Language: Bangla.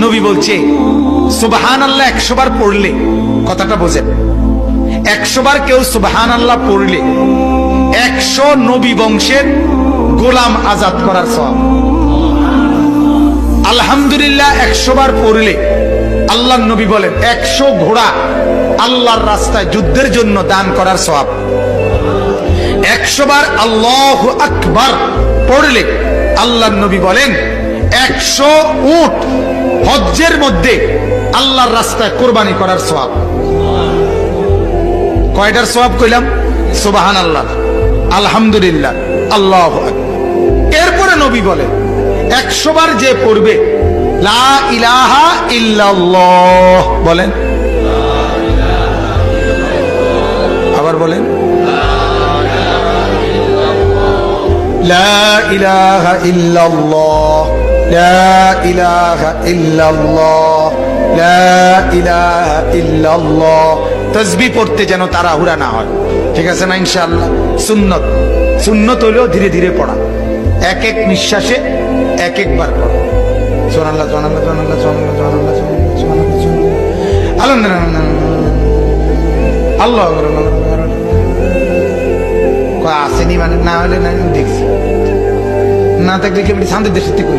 নবী বলছে সুবহানাল্লাহ 100 বার পড়লে, কথাটা বোঝেন, 100 বার কেউ সুবহানাল্লাহ পড়লে 100 নবী বংশের গোলাম আজাদ করার সওয়াব। আলহামদুলিল্লাহ 100 বার পড়লে আল্লাহর নবী বলেন 100 ঘোড়া আল্লাহর রাস্তায় যুদ্ধের জন্য দান করার সওয়াব। 100 বার আল্লাহু আকবার পড়লে আল্লাহর নবী বলেন 100 উট হজ্জের মধ্যে আল্লাহর রাস্তায় কোরবানি করার সওয়াব। কয়টার সওয়াব কইলাম? সুবহানাল্লাহ, আলহামদুলিল্লাহ, আল্লাহু আকবার। এরপরে নবী বলেন 100 বার যে পড়বে লা ইলাহা ইল্লাল্লাহ, বলেন, আবার বলেন, লা ইলাহা ইল্লাল্লাহ, লা ইলাহা ইল্লাল্লাহ, লা ইলাহা ইল্লাল্লাহ। তাসবিহ পড়তে যেন তাড়াহুড়া না হয়, ঠিক আছে না? ইনশাআল্লাহ সুন্নত, সুন্নত হলেও ধীরে ধীরে পড়া, এক এক নিঃশ্বাসে এক একবার পড়া। সুবহানাল্লাহ, সুবহানাল্লাহ, সুবহানাল্লাহ, সুবহানাল্লাহ, সুবহানাল্লাহ, সুবহানাল্লাহ, আলহামদুলিল্লাহ, আল্লাহু আকবার। কয় আসেনি মানে না হলে না, দেখছি না থাকলে কি শান্তির দেশের থেকে